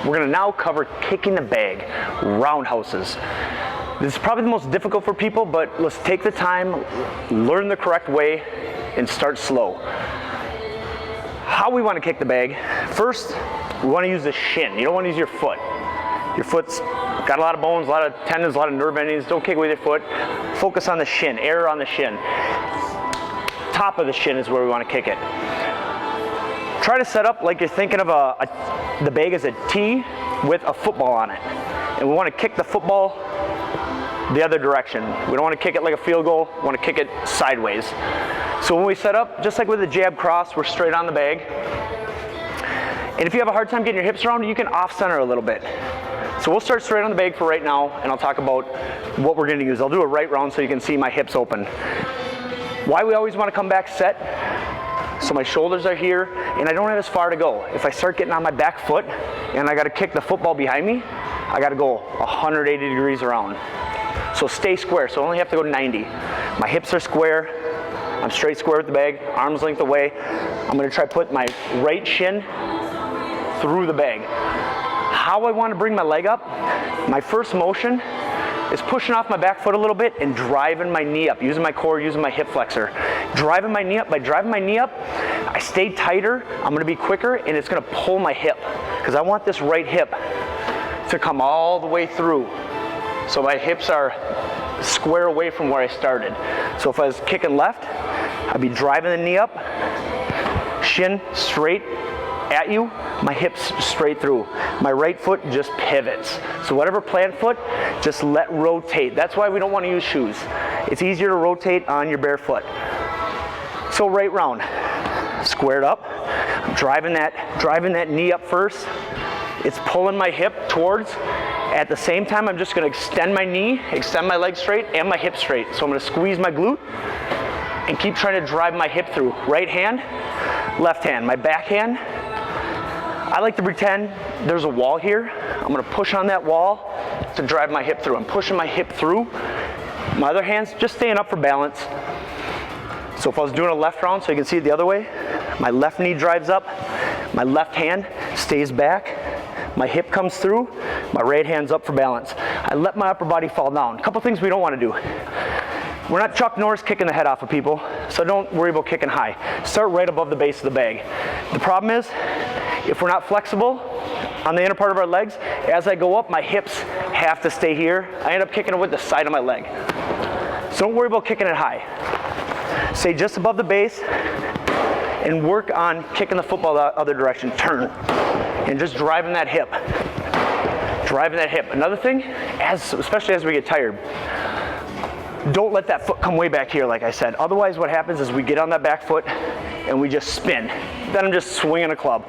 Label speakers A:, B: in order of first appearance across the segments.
A: We're gonna now cover kicking the bag, roundhouses. This is probably the most difficult for people, but let's take the time, learn the correct way, and start slow. How we wanna kick the bag, first, we wanna use the shin. You don't wanna use your foot. Your foot's got a lot of bones, a lot of tendons, a lot of nerve endings. Don't kick with your foot. Focus on the shin, error on the shin. Top of the shin is where we wanna kick it. Try to set up like you're thinking of the bag as a T with a football on it. And we want to kick the football the other direction. We don't want to kick it like a field goal, we want to kick it sideways. So when we set up, just like with the jab cross, we're straight on the bag. And if you have a hard time getting your hips around, you can off-center a little bit. So we'll start straight on the bag for right now, and I'll talk about what we're going to use. I'll do a right round so you can see my hips open. Why we always want to come back set, so my shoulders are here, and I don't have as far to go. If I start getting on my back foot, and I gotta kick the football behind me, I gotta go 180 degrees around. So stay square, so I only have to go 90. My hips are square, I'm straight square with the bag, arms length away. I'm gonna try to put my right shin through the bag. How I wanna bring my leg up, my first motion is pushing off my back foot a little bit and driving my knee up, using my core, using my hip flexor. Driving my knee up, by driving my knee up, I stay tighter, I'm gonna be quicker, and it's gonna pull my hip, because I want this right hip to come all the way through. So my hips are square away from where I started. So if I was kicking left, I'd be driving the knee up, shin straight at you, my hips straight through. My right foot just pivots. So whatever plant foot, just let rotate. That's why we don't want to use shoes. It's easier to rotate on your bare foot. So right round, squared up, I'm driving that knee up first. It's pulling my hip towards. At the same time, I'm just going to extend my knee, extend my leg straight, and my hip straight. So I'm going to squeeze my glute and keep trying to drive my hip through. Right hand, left hand. My back hand, I like to pretend there's a wall here. I'm gonna push on that wall to drive my hip through. I'm pushing my hip through. My other hand's just staying up for balance. So if I was doing a left round, so you can see it the other way, my left knee drives up, my left hand stays back, my hip comes through, my right hand's up for balance. I let my upper body fall down. A couple things we don't wanna do. We're not Chuck Norris kicking the head off of people, so don't worry about kicking high. Start right above the base of the bag. The problem is, if we're not flexible on the inner part of our legs, as I go up, my hips have to stay here. I end up kicking it with the side of my leg. So don't worry about kicking it high. Stay just above the base and work on kicking the football the other direction. Turn and just driving that hip. Driving that hip. Another thing, especially as we get tired, don't let that foot come way back here, like I said. Otherwise, what happens is we get on that back foot and we just spin. Then I'm just swinging a club.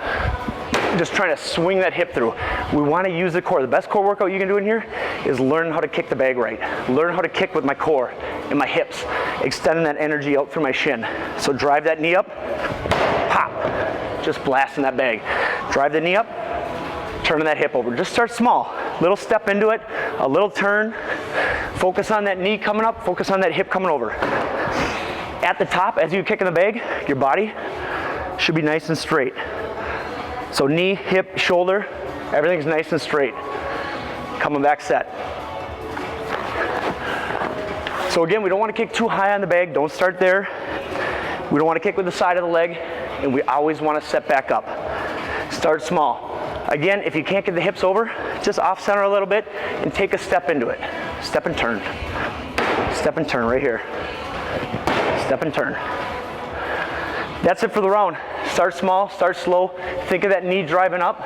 A: Just trying to swing that hip through. We want to use the core. The best core workout you can do in here is learn how to kick the bag right. Learn how to kick with my core and my hips, extending that energy out through my shin. So drive that knee up, pop, just blasting that bag. Drive the knee up, turning that hip over. Just start small. Little step into it, a little turn. Focus on that knee coming up, focus on that hip coming over. At the top, as you kick in the bag, your body should be nice and straight. So knee, hip, shoulder, everything's nice and straight. Coming back set. So again, we don't want to kick too high on the bag. Don't start there. We don't want to kick with the side of the leg, and we always want to set back up. Start small. Again, if you can't get the hips over, just off center a little bit and take a step into it. Step and turn. Step and turn right here. Step and turn. That's it for the round. Start small, start slow. Think of that knee driving up,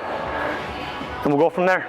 A: and we'll go from there.